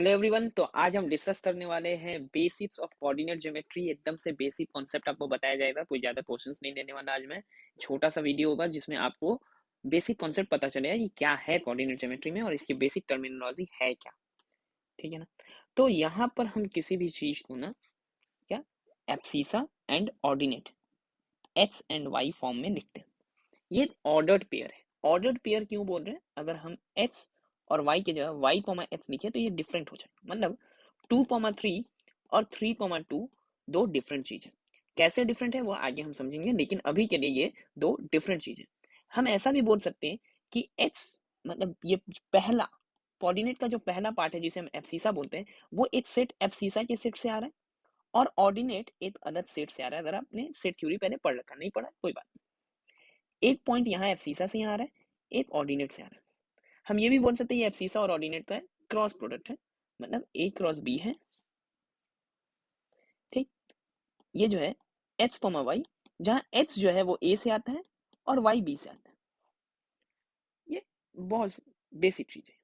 Hello everyone. तो आज हम डिस्कस करने वाले हैं बेसिक्स ऑफ कोऑर्डिनेट ज्योमेट्री। एकदम से बेसिक कॉन्सेप्ट आपको बताया जाएगा। कोई ज़्यादा क्वेश्चंस नहीं देने वाला आज मैं। छोटा सा वीडियो होगा जिसमें आपको बेसिक कॉन्सेप्ट पता चलेगा कि क्या है कोऑर्डिनेट ज्योमेट्री में और इसकी बेसिक टर्मिनोलॉजी है क्या। ठीक है ना। तो यहाँ पर हम किसी भी चीज़ को ना क्या abscissa and ordinate x and y form में लिखते हैं। ये ऑर्डर्ड पेयर है। ऑर्डर्ड पेयर क्यों बोल रहे हैं? अगर हम एक्स और वाई की जगह वाई कॉमा एक्स लिखे तो ये डिफरेंट हो जाए। मतलब 2,3 और 3,2 दो डिफरेंट चीज है। कैसे डिफरेंट है वो आगे हम समझेंगे, लेकिन अभी के लिए ये दो डिफरेंट चीज है। हम ऐसा भी बोल सकते हैं कि एक्स मतलब ये पहला कोऑर्डिनेट का जो पहला पार्ट है जिसे हम एब्सिसा बोलते हैं, वो एक सेट एब्सिसा के सेट से आ रहा है और ऑर्डिनेट एक अलग सेट से आ रहा है। अगर आपने सेट थ्योरी पहले पढ़ रखा, नहीं पढ़ा कोई बात नहीं। एक पॉइंट यहाँ एब्सिसा से यहाँ आ रहा है, एक ऑर्डिनेट से आ रहा है। हम ये भी बोल सकते हैं ये एब्सिसा और ऑर्डिनेट का क्रॉस प्रोडक्ट है, मतलब ए क्रॉस बी है। ठीक। ये जो है एक्स कॉमा वाई, जहां एक्स जो है वो ए से आता है और वाई बी से आता है। ये बहुत बेसिक चीज है।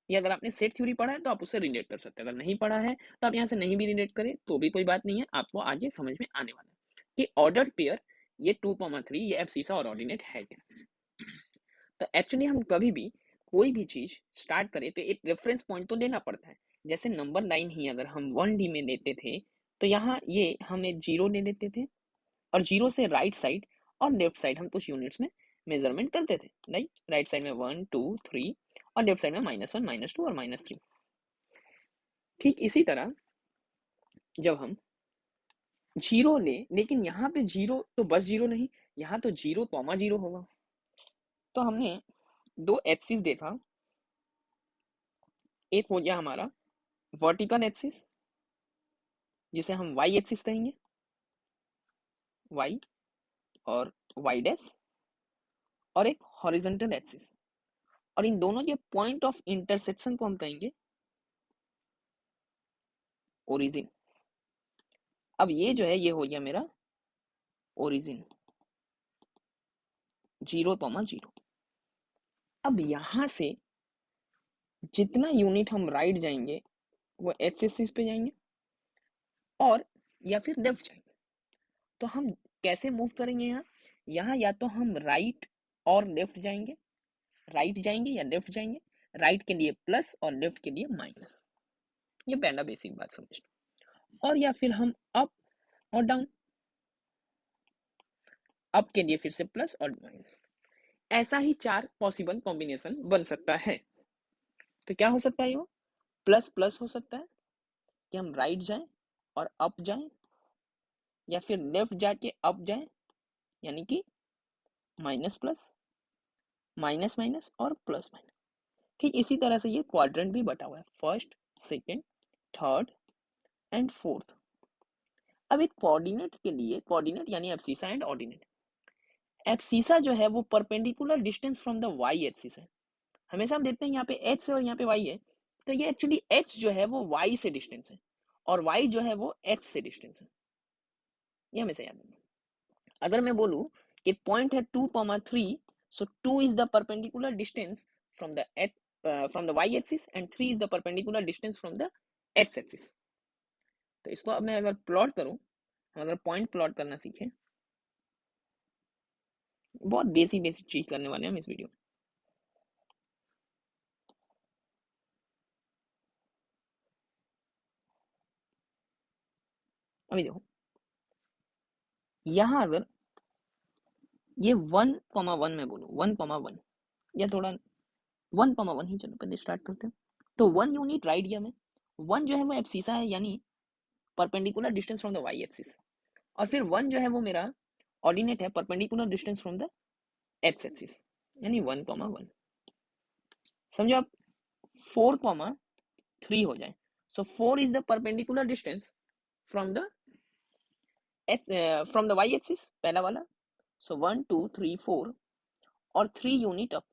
ये अगर आपने सेट थ्योरी पढ़ा है तो आप उससे रिलेट कर सकते हैं। अगर नहीं पढ़ा है तो आप यहाँ से नहीं भी रिलेट करें तो भी कोई बात नहीं है, आपको आगे समझ में आने वाला है कि ऑर्डर्ड पेयर ये 2,3 ये एब्सिसा और ऑर्डिनेट है क्या। तो एक्चुअली हम कभी भी कोई भी चीज स्टार्ट करें तो एक रेफरेंस पॉइंट तो लेना पड़ता है। जैसे नंबर 9 ही अगर हम 1D में लेते थे तो यहाँ ये हम एक जीरो ले लेते थे और जीरो से राइट साइड और लेफ्ट साइड हम कुछ यूनिट्स में मेजरमेंट करते थे। राइट साइड में 1 2 3 और लेफ्ट साइड में -1 -2 और -3। ठीक इसी तरह जब हम जीरो ले, लेकिन यहाँ पे जीरो तो बस जीरो नहीं, यहाँ तो जीरो कॉमा जीरो होगा। तो हमने दो एक्सिस देखा। एक हो गया हमारा वर्टिकल एक्सिस जिसे हम वाई एक्सिस कहेंगे, वाई और वाई डैश, और एक हॉरिजॉन्टल एक्सिस। और इन दोनों के पॉइंट ऑफ इंटरसेक्शन को हम कहेंगे ओरिजिन। अब ये जो है ये हो गया मेरा ओरिजिन, 0,0। अब यहां से जितना यूनिट हम राइट जाएंगे वो एक्स एक्सिस पे जाएंगे और या फिर लेफ्ट जाएंगे। तो हम कैसे मूव करेंगे? यहाँ यहाँ या तो हम राइट और लेफ्ट जाएंगे, राइट जाएंगे या लेफ्ट जाएंगे। राइट के लिए प्लस और लेफ्ट के लिए माइनस। ये पहला बेसिक बात समझ लो। और या फिर हम अप और डाउन। अप के लिए फिर से प्लस और माइनस। ऐसा ही चार पॉसिबल कॉम्बिनेशन बन सकता है। तो क्या हो सकता है? वो प्लस प्लस हो सकता है कि हम राइट जाएं और अप जाएं, या फिर लेफ्ट जाके अप जाएं यानी कि माइनस प्लस, माइनस माइनस और प्लस माइनस। ठीक इसी तरह से ये क्वाड्रेंट भी बटा हुआ है, first, second, third and fourth. अब एक कोऑर्डिनेट के लिए, कोऑर्डिनेट यानी एब्सिसा एंड ऑर्डिनेट। एब्सिसा जो है वो perpendicular distance from the y axis है। हमेशा हम देखते हैं यहाँ पे एक्स है और यहाँ पे वाई है, तो ये एक्चुअली एक्स जो है वो वाई से डिस्टेंस है और वाई जो है वो एक्स से डिस्टेंस है। ये हमेशा याद रखना। अगर मैं बोलूं कि पॉइंट है 2,3, so 2 is the perpendicular distance from the from the y axis and 3 is the perpendicular distance from the x axis. तो इसको अब मैं अगर प्लॉट करूं, हम अगर पॉइंट प्लॉट करना सीखें, बहुत बेसिक बेसिक चीज करने वाले हैं हम इस वीडियो में। अभी देखो यहां अगर ये 1,1 में बोलूं, 1,1 या थोड़ा 1,1 ही चलो पहले स्टार्ट करते हैं। तो 1 यूनिट राइट गया मैं। 1 जो है वो एब्सिसा है यानी perpendicular distance from the y axis, और फिर 1 जो है वो मेरा ऑर्डिनेट है, perpendicular distance from the x axis यानी 1,1। समझो आप 4,3 हो जाए, so 4 is the perpendicular distance from the x from the y axis, पहला वाला। सो 1 2 3 4 और 3 यूनिट अप।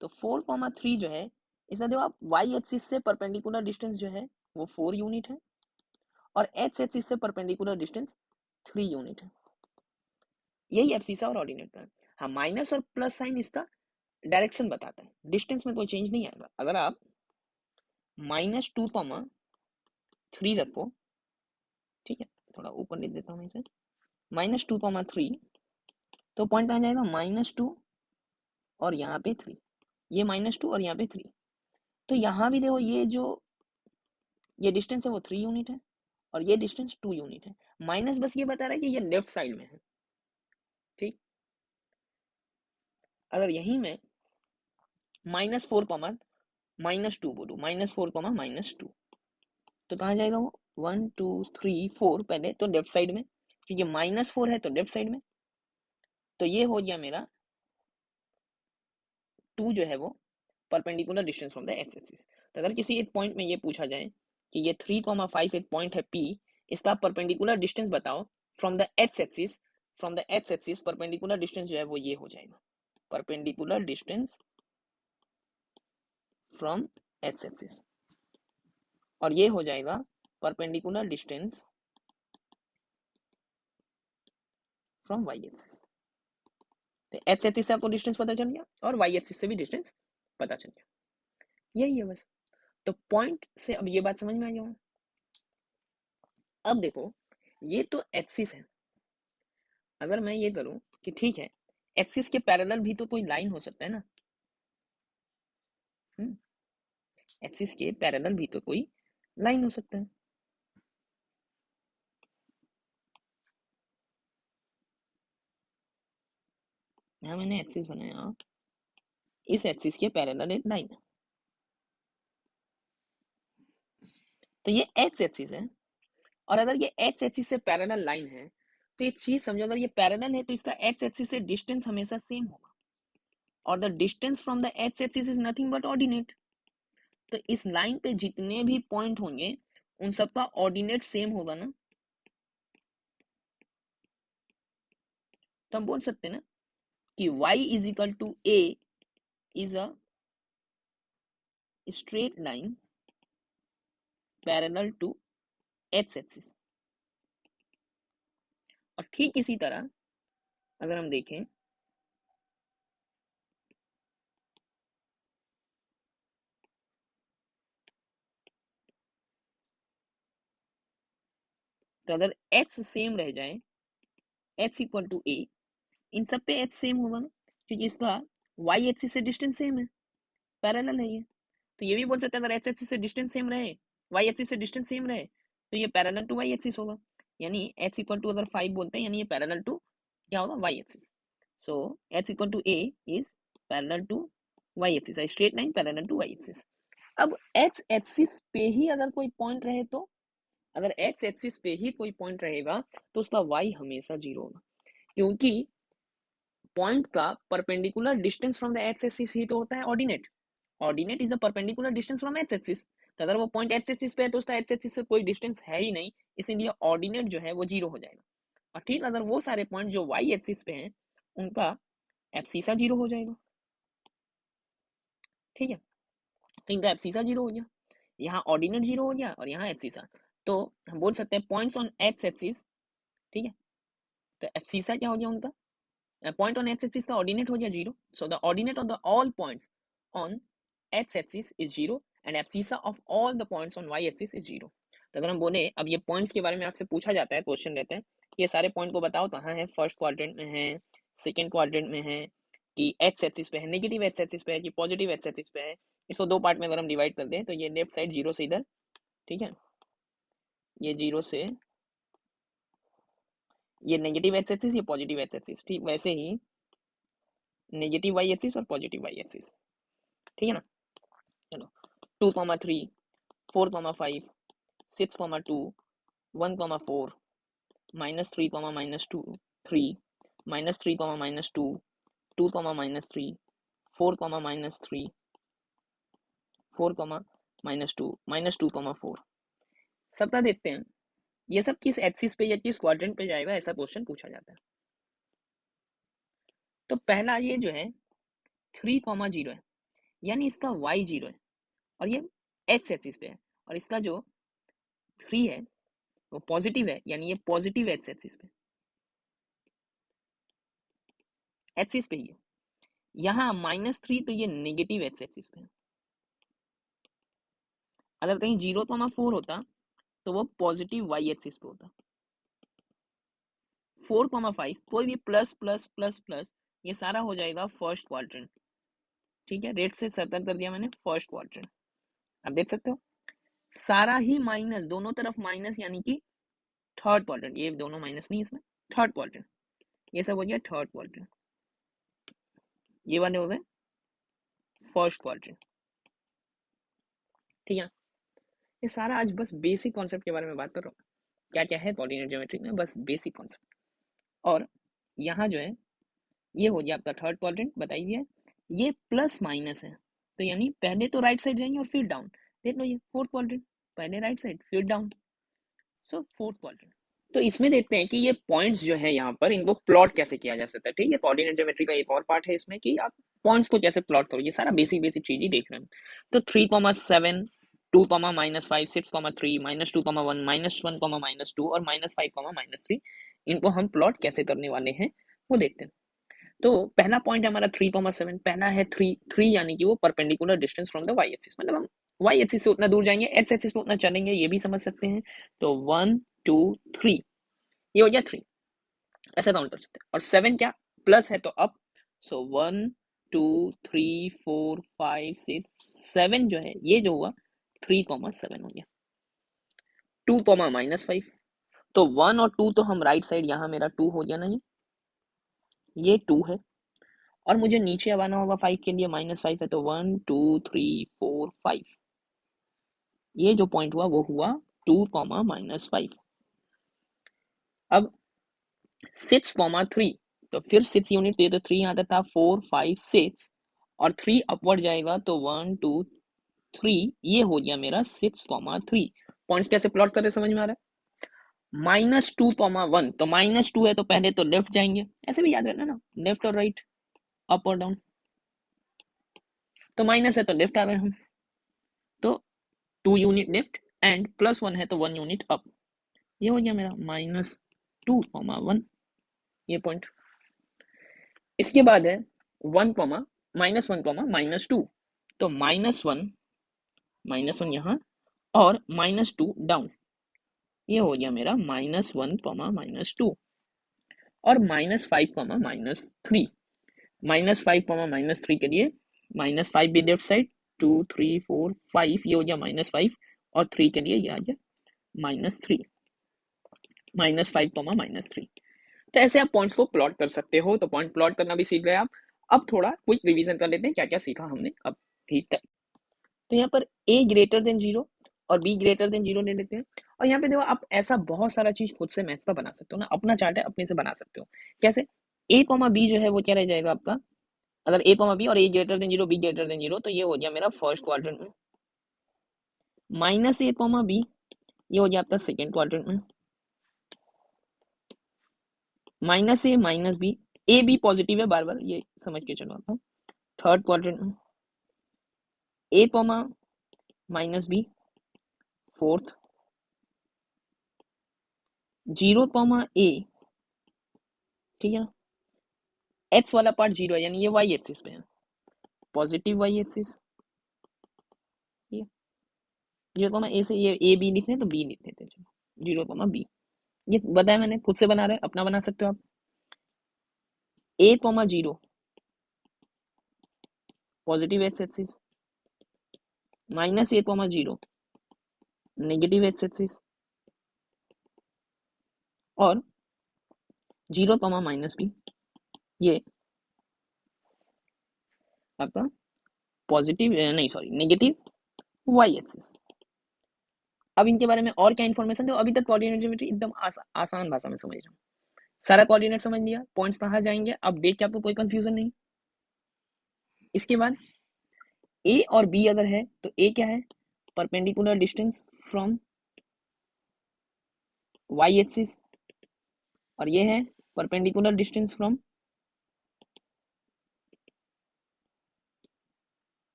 तो 4,3 जो है, इसका देखो आप वाई एक्सिस से परपेंडिकुलर डिस्टेंस जो है वो 4 यूनिट है और एक्स एक्सिस से परपेंडिकुलर डिस्टेंस 3 यूनिट है। यही एब्सिसा और ऑर्डिनेट का है। हाँ, माइनस और प्लस साइन इसका डायरेक्शन बताता है, डिस्टेंस में कोई चेंज नहीं आएगा। अगर आप -2, 3 रखो, ठीक है, थोड़ा ऊपर लिख देता हूँ मैं इसे, -2, 3, तो पॉइंट आ जाएगा -2 और यहाँ पे 3, ये -2 और यहाँ पे 3, तो यहाँ भी देखो ये डिस्टेंस है वो 3 यूनिट है और ये डिस्टेंस 2 यूनिट है, माइनस बस ये बता रहा है कि ये लेफ्ट साइड में है, ठीक। अगर यही मैं -4, -2 बोलूँ, -4, -2, तो कहाँ जाएगा वो, 1 2 3 4, पहले तो लेफ्ट साइड में, क्योंकि -4 है तो लेफ्ट साइड में, तो ये हो गया मेरा 2 जो है वो perpendicular distance from the x axis. तो अगर किसी एक पॉइंट में ये पूछा जाए कि ये 3,5 एक पॉइंट है P, इसका परपेंडिकुलर डिस्टेंस बताओ from the x axis, perpendicular distance जो है वो ये हो जाएगा, perpendicular distance from x axis, और ये हो जाएगा perpendicular distance from y axis. तो एक्स एक्सिस से आपको डिस्टेंस पता चल गया और वाई एक्सिस से भी डिस्टेंस पता चल गया, यही है बस। तो पॉइंट से अब ये बात समझ में आ गया। अब देखो ये तो एक्सिस है, अगर मैं ये करूं कि ठीक है एक्सिस के पैरेलल भी तो कोई लाइन हो सकता है ना, एक्सिस के पैरेलल भी तो कोई लाइन हो सकता है। यहाँ मैंने एक्सिस बनाया, इस एक्सिस के पैरेलल एक लाइन है, तो ये एक्स एक्सिस है, और अगर ये एक्स एक्सिस से पैरेलल लाइन है तो एक चीज समझो, अगर ये पैरेलल है तो इसका एक्स एक्सिस से डिस्टेंस हमेशा सेम होगा, और the distance from the x axis is nothing but ordinate. तो इस लाइन पे जितने भी पॉइंट होंगे उन सबका ऑर्डिनेट सेम होगा ना, तो हम बोल सकते हैं ना कि y is equal to a is a straight line parallel to x axis. और ठीक इसी तरह अगर हम देखें तो अगर x सेम रह जाए, x इक्वल टू a, इन सब पे h सेम होगा ना, क्योंकि इसका y एक्सिस से डिस्टेंस सेम है, पैरेलल है ये। तो ये भी बोल सकते हैं अगर x एक्सिस से डिस्टेंस सेम रहे, y एक्सिस से डिस्टेंस सेम रहे, तो ये पैरेलल टू y एक्सिस होगा, यानी x इक्वल टू अगर 5 बोलते हैं यानी ये पैरेलल टू क्या होगा, y axis. So x equal to a is parallel to y axis, straight line parallel to y axis. अब x एक्सिस पे ही अगर कोई पॉइंट रहे तो, अगर x एक्सिस पे ही कोई पॉइंट रहेगा तो उसका y हमेशा 0 होगा, क्योंकि पॉइंट का perpendicular distance from the x axis ही तो होता है ordinate, ordinate is the perpendicular distance from x axis. तो अगर वो पॉइंट एक्स एक्सिस पे है तो उसका एक्स एक्सिस से कोई डिस्टेंस है ही नहीं, इसीलिए ऑर्डिनेट जो है वो 0 हो जाएगा। और ठीक अगर वो सारे पॉइंट जो वाई एक्सिस पे हैं उनका एब्सिसा 0 हो जाएगा, ठीक है, तो इनका एब्सिसा 0 हो गया, यहाँ ऑर्डिनेट 0 हो गया और यहाँ एब्सिसा। तो हम बोल सकते हैं पॉइंट्स ऑन एक्स एक्सिस, ठीक है, तो एब्सिसा क्या हो गया उनका, point on x axis का ordinate हो गया 0, so the ordinate of the all points on x axis is 0 and abscissa of all the points on y axis is 0। तो अगर हम बोले अब ये पॉइंट्स के बारे में आपसे पूछा जाता है, क्वेश्चन रहते हैं कि ये सारे पॉइंट को बताओ कहाँ है, फर्स्ट क्वाड्रेंट में है, सेकंड क्वाड्रेंट में है, कि एक्स एक्सिस पे है, नेगेटिव एक्स एक्सिस पे है कि पॉजिटिव एक्स एक्सिस पे है। इसको दो पार्ट में अगर हम डिवाइड कर दें तो ये लेफ्ट साइड 0 से इधर, ठीक है, ये 0 से ये नेगेटिव एक्स एक्सिस, ये पॉजिटिव एक्स एक्सिस, ठीक वैसे ही नेगेटिव वाई एक्सिस और पॉजिटिव वाई एक्सिस, ठीक है ना। चलो 2,3, 4,5, 6,2, 1,4, -3, -2, 3, -3, -2, 2, -3, 4, -3, 4, -2, -2, 4, सबका देखते हैं ये सब किस एक्सिस पे या किस क्वाड्रेंट पे जाएगा, ऐसा क्वेश्चन पूछा जाता है। तो पहला ये जो है 3,0 है, यानी इसका y 0 है और ये x एक्सिस पे है, और इसका जो 3 है वो पॉजिटिव है, यानी ये पॉजिटिव एक्स एक्सिस पे, एक्सिस पे ही है। यहाँ -3 तो ये नेगेटिव एक्स एक्सिस पे है, अगर कहीं 0,4 होता तो वो पॉजिटिव वाई एक्सिस पे होता। 4,5 कोई भी प्लस प्लस प्लस प्लस ये सारा हो जाएगा फर्स्ट क्वाड्रेंट। ठीक है, रेड से सर्कल कर दिया मैंने फर्स्ट क्वाड्रेंट। आप देख सकते हो सारा ही माइनस, दोनों तरफ माइनस, यानी कि थर्ड क्वाड्रेंट। ये दोनों माइनस नहीं, इसमें थर्ड क्वाड्रेंट, ये सब हो गया थर्ड क्वाड्रेंट, ये वाले हो गए फर्स्ट क्वाड्रेंट। ठीक है, ये सारा आज बस बेसिक कॉन्सेप्ट के बारे में बात कर रहा हूँ, क्या क्या है कोऑर्डिनेट ज्योमेट्री में, बस बेसिक कॉन्सेप्ट। और यहाँ जो है ये हो गया आपका थर्ड क्वाड्रेंट, बताइए ये प्लस माइनस है, तो यानी पहले तो राइट साइड जाएंगे और फिर डाउन। देख लो ये फोर्थ क्वाड्रेंट, पहले राइट साइड फिर डाउन, सो फोर्थ क्वाड्रेंट। तो इसमें देखते हैं कि ये पॉइंट्स जो है यहाँ पर इनको प्लॉट कैसे किया जा सकता है। ठीक है, कोऑर्डिनेट ज्योमेट्री का एक और पार्ट है इसमें कि आप पॉइंट्स को कैसे प्लॉट करो, ये सारा बेसिक बेसिक चीज ही देख रहे हैं। तो 3,7, 2,-5, 6,3, -2,1, -1, -2 और -5, -3, इनको हम प्लॉट कैसे करने वाले हैं वो देखते हैं। तो पहला पॉइंट है हमारा 3,7, पहला है 3 यानी कि वो perpendicular distance from the y axis, मतलब हम वाई एक्सिस से उतना दूर जाएंगे, एक्स एक्सिस पे उतना चलेंगे, ये भी समझ सकते हैं। तो 1 2 3, ये हो गया 3, ऐसा काउंट कर सकते हैं। और 7 क्या, प्लस है तो अप, सो 1 2 3 4 5 6 7 जो है ये जो हुआ 3,7 हो गया। 2,-5, तो 1 और 2 तो हम राइट साइड, यहाँ मेरा 2 हो गया ना, ये 2 है। और मुझे नीचे अब आना होगा 5 के लिए, -5 है, तो 1 2 3 4 5, ये जो पॉइंट हुआ वो हुआ 2,-5। अब 6,3, तो फिर 6 यूनिट दे, तो 3 आता था, 4 5 6 और 3 अपवर्ड जाएगा, तो 1 2 3, ये हो गया मेरा 6,3। पॉइंट्स कैसे प्लॉट करें समझ में आ रहा है। -2,1, तो -2 है तो पहले तो लेफ्ट जाएंगे, ऐसे भी याद रखना ना, लेफ्ट और राइट, अप और डाउन। तो माइनस है तो लेफ्ट आ रहे हैं हम, तो 2 यूनिट लेफ्ट एंड +1 है तो 1 यूनिट अप, ये हो गया मेरा -2,1, ये पॉइंट। इसके बाद है 1, -1, -2, तो -1 यहाँ और -2 डाउन, ये हो गया मेरा -1, -2 और -5, -3, -5, -3 के लिए -5 भी लेफ्ट साइड, 2 3 4 5, ये हो गया -5 और 3 के लिए ये आ गया -3, -5, -3। तो ऐसे आप पॉइंट्स को प्लॉट कर सकते हो, तो पॉइंट प्लॉट करना भी सीख गए आप। अब थोड़ा क्विक रिवीजन कर लेते हैं क्या क्या सीखा हमने अभी तक। तो यहाँ पर a ग्रेटर देन 0 और b ग्रेटर देन 0 ले लेते हैं। और यहाँ पे देखो आप ऐसा बहुत सारा चीज खुद से मैथ्स का बना सकते हो ना, अपना चार्ट है अपने से बना सकते हो। कैसे, a, b जो है वो क्या रह जाएगा आपका, अगर a, b और a greater than 0, b greater than 0, तो ये हो गया मेरा फर्स्ट क्वाड्रेंट में। -a, b, ये हो गया आपका सेकेंड क्वाड्रेंट में। -a, -b, a b positive है, बार बार ये समझ के चलो आप। थर्ड क्वाड्रेंट में a, -b, फोर्थ, 0, a, ठीक है ना, x वाला पार्ट 0 है यानी ये y एक्सिस पे है, पॉजिटिव y एक्सिस, ये 0, a से ये a b लिखने तो b लिख देते हैं, 0, b, ये बताया मैंने, खुद से बना रहे, अपना बना सकते हो आप। a, 0 positive x axis, -a, 0 negative x axis, और 0, -b, ये आपका पॉजिटिव नहीं सॉरी नेगेटिव y एक्सिस। अब इनके बारे में और क्या इन्फॉर्मेशन दो, अभी तक कोऑर्डिनेट ज्योमेट्री एकदम आसान भाषा में समझ रहा हूँ, सारा कोऑर्डिनेट समझ लिया, पॉइंट्स कहाँ जाएंगे अब देख के आपको कोई कंफ्यूजन नहीं। इसके बाद ए और बी अगर है तो ए क्या है, perpendicular distance from y axis, और ये है perpendicular distance from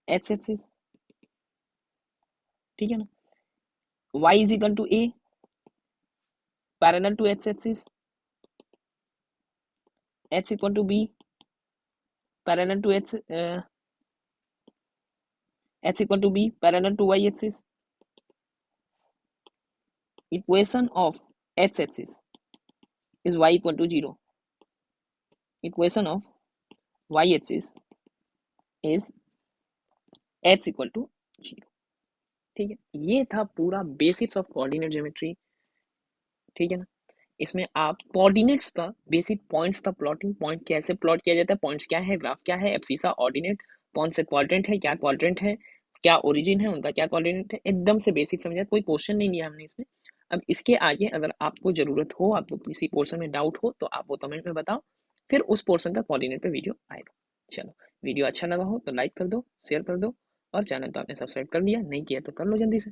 x axis, ठीक है ना। y is equal to a parallel to x axis, x equal to b parallel to x equal to b parallel to y axis, equation of x axis is y equal to 0, equation of y axis is x equal to 0। ठीक है, ये था पूरा basics of coordinate geometry. ठीक है ना, इसमें आप कोऑर्डिनेट्स का बेसिक पॉइंट्स का प्लॉटिंग, पॉइंट कैसे प्लॉट किया जाता है, पॉइंट्स क्या है, ग्राफ क्या है, एब्सिसा ऑर्डिनेट कौन से क्वाड्रेंट है, क्या क्वाड्रेंट है, क्या ओरिजिन है उनका, क्या कोऑर्डिनेट है, एकदम से बेसिक समझा। कोई क्वेश्चन नहीं लिया हमने इसमें। अब इसके आगे अगर आपको जरूरत हो, आपको किसी पोर्शन में डाउट हो, तो आप वो कमेंट में बताओ, फिर उस पोर्शन का कोऑर्डिनेट पे वीडियो आएगा। चलो, वीडियो अच्छा लगा हो तो लाइक कर दो, शेयर कर दो, और चैनल तो आपने सब्सक्राइब कर लिया, नहीं किया तो कर लो जल्दी से।